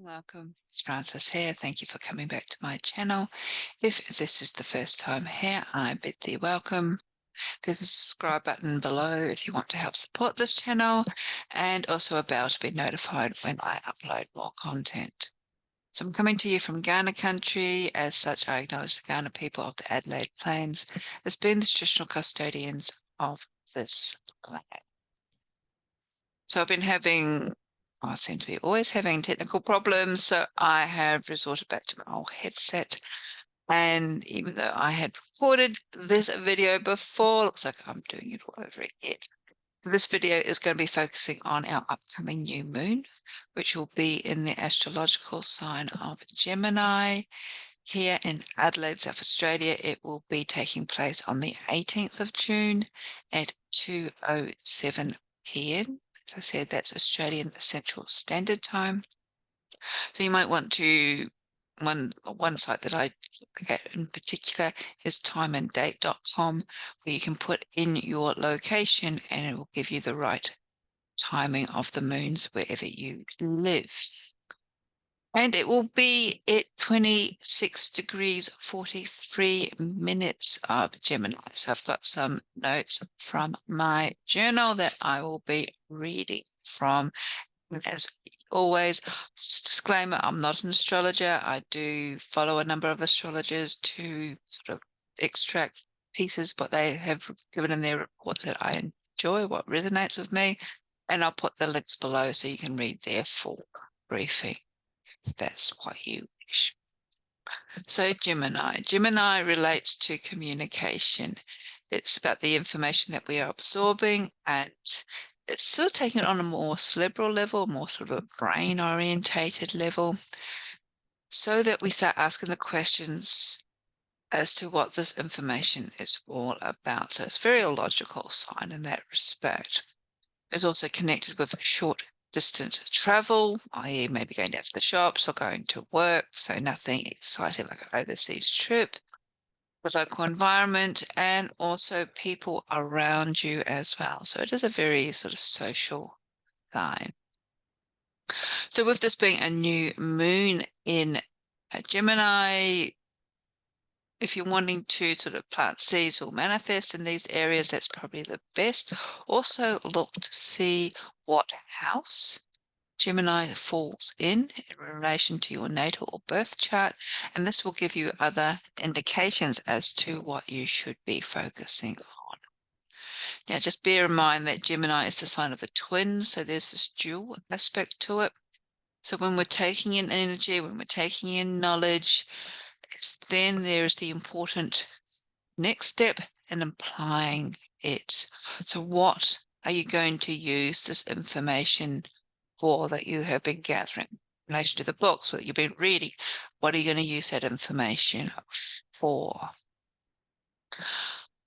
Welcome, it's Francis here. Thank you for coming back to my channel. If this is the first time here, I bid thee welcome. There's a subscribe button below if you want to help support this channel, and also a bell to be notified when I upload more content. So I'm coming to you from Ghana country. As such, I acknowledge the Ghana people of the Adelaide Plains as being the traditional custodians of this land. So I've been having, I seem to be always having technical problems, so I have resorted back to my old headset. And even though I had recorded this video before, looks like I'm doing it all over again. This video is going to be focusing on our upcoming new moon, which will be in the astrological sign of Gemini. Here in Adelaide, South Australia, it will be taking place on the 18th of June at 2:07 p.m. As I said, that's Australian Central Standard Time. So you might want to, one site that I look at in particular is timeanddate.com, where you can put in your location and it will give you the right timing of the moons wherever you live. And it will be at 26 degrees 43 minutes of Gemini. So I've got some notes from my journal that I will be reading from. As always, just disclaimer, I'm not an astrologer. I do follow a number of astrologers to sort of extract pieces, what they have given in their reports that I enjoy, what resonates with me. And I'll put the links below so you can read their full briefing if that's what you wish. So Gemini relates to communication. It's about the information that we are absorbing, and it's still taking it on a more cerebral level, more sort of a brain orientated level, so that we start asking the questions as to what this information is all about. So it's very a logical sign in that respect. It's also connected with short distance travel, i.e. maybe going down to the shops or going to work, so nothing exciting like an overseas trip. The local environment and also people around you as well. So it is a very sort of social sign. So with this being a new moon in Gemini, if you're wanting to sort of plant seeds or manifest in these areas, that's probably the best. Also look to see what house Gemini falls in relation to your natal or birth chart, and this will give you other indications as to what you should be focusing on. Now, just bear in mind that Gemini is the sign of the twins, so there's this dual aspect to it. So when we're taking in energy, when we're taking in knowledge, then there's the important next step in applying it. So what are you going to use this information for that you have been gathering in relation to the books that you've been reading? What are you going to use that information for?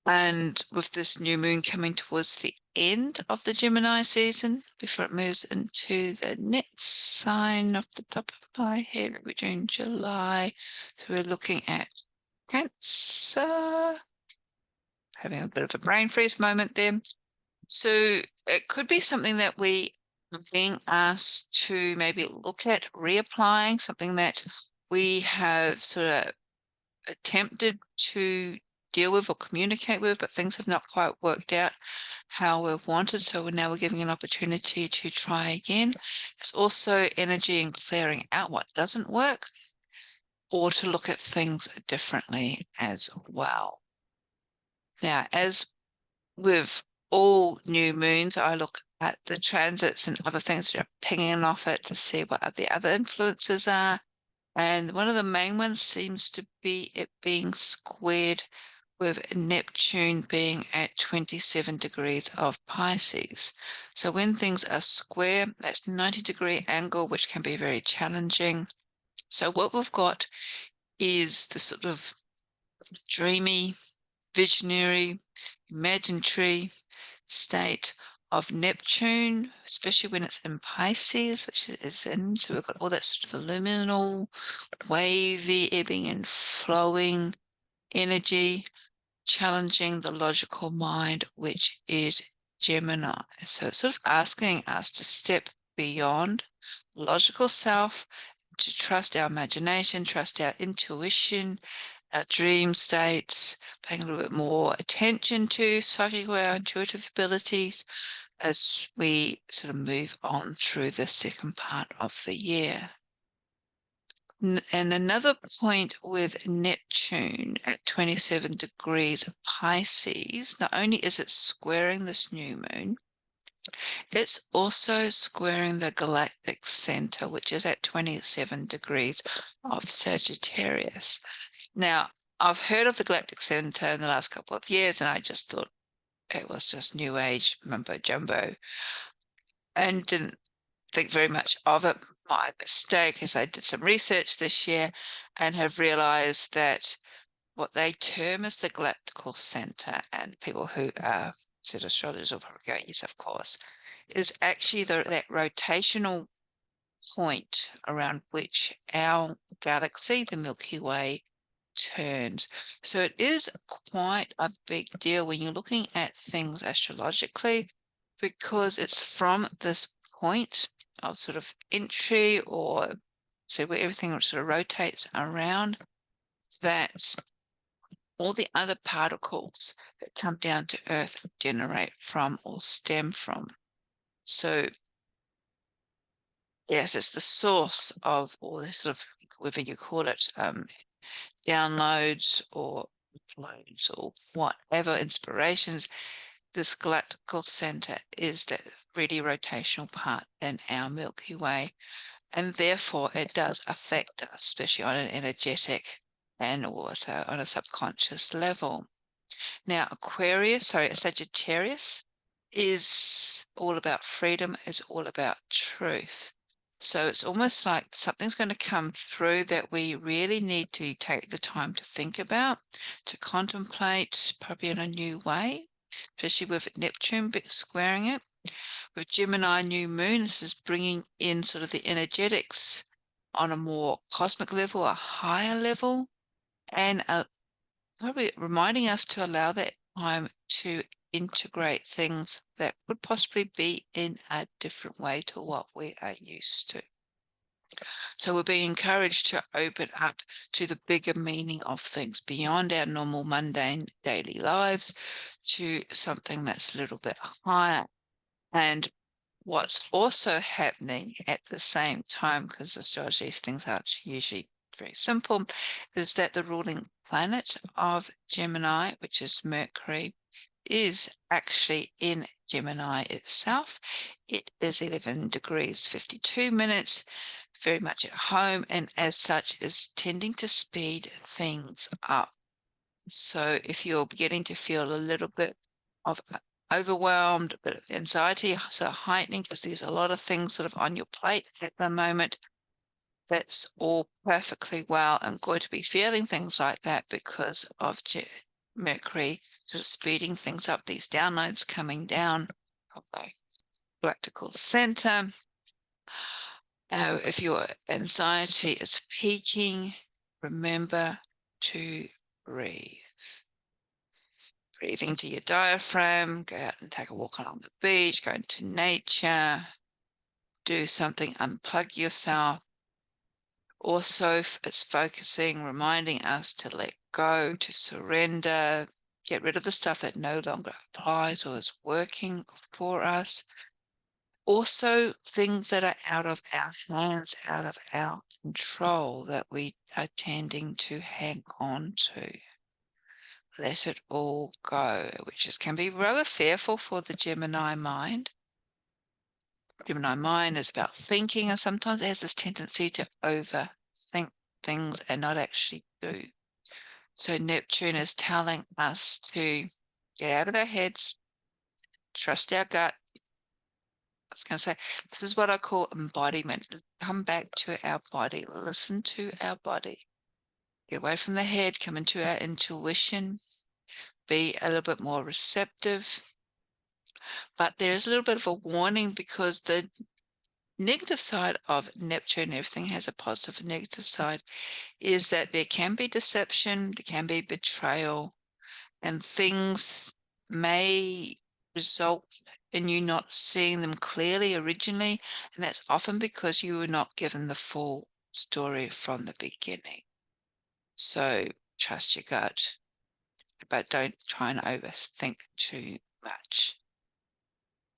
And with this new moon coming towards the end of the Gemini season, before it moves into the next sign off the top of my head, we're doing July. So we're looking at Cancer. Having a bit of a brain freeze moment there. So it could be something that we are being asked to maybe look at reapplying, something that we have sort of attempted to deal with or communicate with, but things have not quite worked out how we've wanted. So now we're giving an opportunity to try again. It's also energy and clearing out what doesn't work, or to look at things differently as well. Now, as with all new moons, I look at the transits and other things that are pinging off it to see what the other influences are. And one of the main ones seems to be it being squared with Neptune being at 27 degrees of Pisces. So when things are square, that's 90-degree angle, which can be very challenging. So what we've got is the sort of dreamy, visionary, imaginary state of Neptune, especially when it's in Pisces, which it is in. So we've got all that sort of liminal, wavy, ebbing and flowing energy, challenging the logical mind, which is Gemini. So it's sort of asking us to step beyond logical self to trust our imagination, trust our intuition, our dream states, paying a little bit more attention to psychical, our intuitive abilities as we sort of move on through the second part of the year. And another point with Neptune at 27 degrees Pisces, not only is it squaring this new moon, it's also squaring the galactic center, which is at 27 degrees of Sagittarius. Now, I've heard of the galactic center in the last couple of years, and I just thought it was just new age mumbo jumbo and didn't think very much of it. My mistake is I did some research this year and have realized that what they term as the galactical center, and people who are said astrologers will probably go, yes, of course, is actually that rotational point around which our galaxy, the Milky Way, turns. So it is quite a big deal when you're looking at things astrologically, because it's from this point of sort of entry, or so where everything sort of rotates around, that all the other particles that come down to Earth generate from or stem from. So yes, it's the source of all this sort of, whether you call it downloads or uploads or whatever inspirations. This galactical center is that really rotational part in our Milky Way, and therefore it does affect us, especially on an energetic and also on a subconscious level. Now, Sagittarius is all about freedom, is all about truth. So it's almost like something's going to come through that we really need to take the time to think about, to contemplate, probably in a new way, especially with Neptune squaring it. With Gemini new moon, this is bringing in sort of the energetics on a more cosmic level, a higher level, and probably reminding us to allow that time to integrate things that would possibly be in a different way to what we are used to. So we're being encouraged to open up to the bigger meaning of things beyond our normal mundane daily lives, to something that's a little bit higher. And what's also happening at the same time, because astrology things aren't usually very simple, is that the ruling planet of Gemini, which is Mercury, is actually in Gemini itself. It is 11 degrees 52 minutes, very much at home, and as such is tending to speed things up. So if you're beginning to feel a little bit of overwhelmed, a bit of anxiety, so heightening, because there's a lot of things sort of on your plate at the moment, that's all perfectly well and good to be feeling things like that because of Mercury sort of speeding things up, these downloads coming down from the galactical center. If your anxiety is peaking, remember to breathe. Breathe into your diaphragm, go out and take a walk along the beach, go into nature, do something, unplug yourself. Also, it's focusing, reminding us to let go, to surrender, get rid of the stuff that no longer applies or is working for us. Also, things that are out of our hands, out of our control, that we are tending to hang on to. Let it all go, which can be rather fearful for the Gemini mind. Gemini mind is about thinking, and sometimes it has this tendency to overthink things and not actually do. So Neptune is telling us to get out of our heads, trust our gut. I was going to say, this is what I call embodiment. Come back to our body, listen to our body. Get away from the head, come into our intuition, be a little bit more receptive. But there's a little bit of a warning, because the negative side of Neptune, everything has a positive and negative side, is that there can be deception, there can be betrayal, and things may result in you not seeing them clearly originally, and that's often because you were not given the full story from the beginning. So trust your gut, but don't try and overthink too much.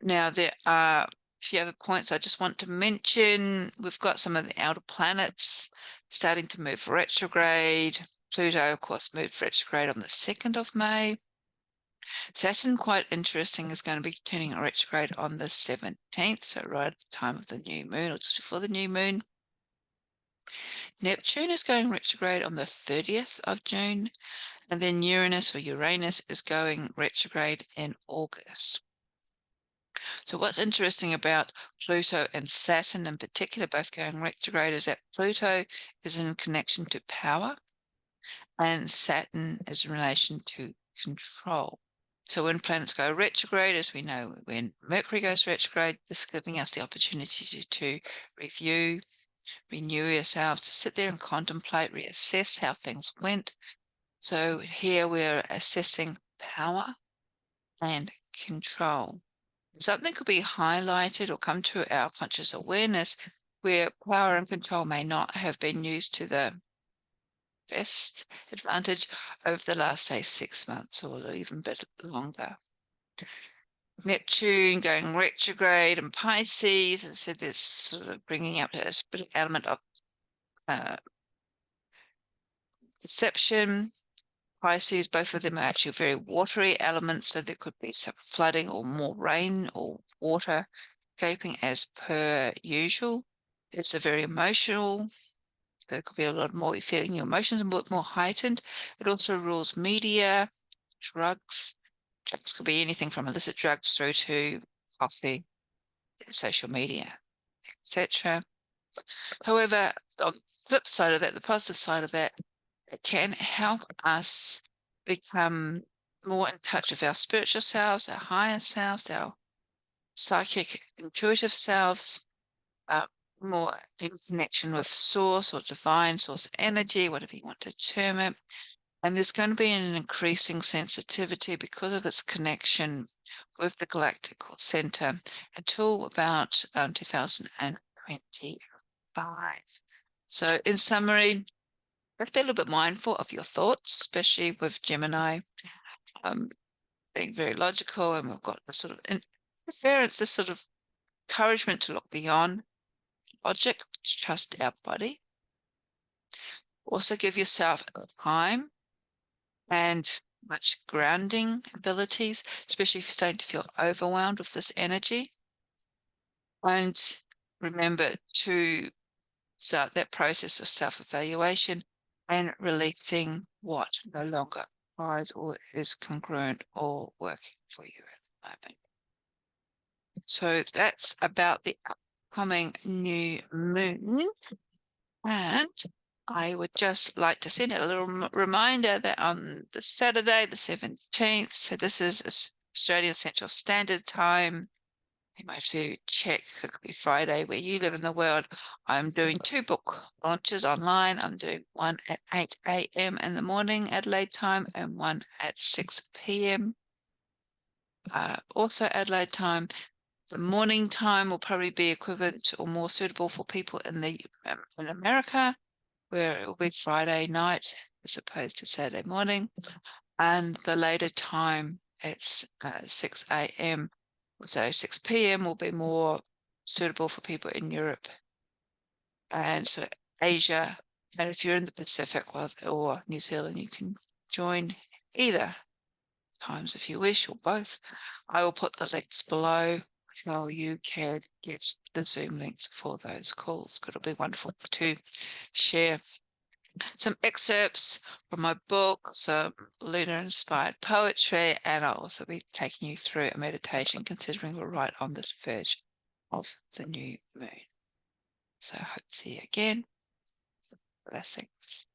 Now, there are a few other points I just want to mention. We've got some of the outer planets starting to move retrograde. Pluto, of course, moved retrograde on the 2nd of May. Saturn, quite interesting, is going to be turning retrograde on the 17th, so right at the time of the new moon, or just before the new moon. Neptune is going retrograde on the 30th of June, and then Uranus is going retrograde in August. So what's interesting about Pluto and Saturn in particular, both going retrograde, is that Pluto is in connection to power, and Saturn is in relation to control. So when planets go retrograde, as we know, when Mercury goes retrograde, this is giving us the opportunity to review, renew ourselves, to sit there and contemplate, reassess how things went. So here we're assessing power and control. Something could be highlighted or come to our conscious awareness where power and control may not have been used to the best advantage over the last, say, 6 months or even a bit longer. Neptune going retrograde in Pisces, and so this sort of bringing up a bit of element of perception. Pisces, both of them are actually very watery elements, so there could be some flooding or more rain or water escaping as per usual. It's a very emotional. There could be a lot more feeling your emotions a bit more heightened. It also rules media, drugs. Drugs could be anything from illicit drugs through to coffee, social media, etc. However, on the flip side of that, the positive side of that, it can help us become more in touch with our spiritual selves, our higher selves, our psychic, intuitive selves, more in connection with source or divine source energy, whatever you want to term it. And there's going to be an increasing sensitivity because of its connection with the Galactic Centre until about 2025. So in summary, let's be a little bit mindful of your thoughts, especially with Gemini being very logical, and we've got this sort of interference, this sort of encouragement to look beyond logic, to trust our body. Also give yourself time and much grounding abilities, especially if you're starting to feel overwhelmed with this energy. And remember to start that process of self-evaluation and releasing what no longer applies or is congruent or working for you at the moment. So that's about the upcoming new moon. And I would just like to send a little reminder that on the Saturday, the 17th, so this is Australian Central Standard Time. You might have to check, it could be Friday where you live in the world. I'm doing 2 book launches online. I'm doing one at 8 a.m. in the morning, Adelaide time, and one at 6 p.m. Also Adelaide time. The morning time will probably be equivalent or more suitable for people in America, where it will be Friday night as opposed to Saturday morning. And the later time, it's 6 a.m. So 6 p.m. will be more suitable for people in Europe and so Asia. And if you're in the Pacific or New Zealand, you can join either times if you wish, or both. I will put the links below so you can get the Zoom links for those calls. It'll be wonderful to share some excerpts from my book, some lunar-inspired poetry, and I'll also be taking you through a meditation, considering we're right on this verge of the new moon. So I hope to see you again. Blessings.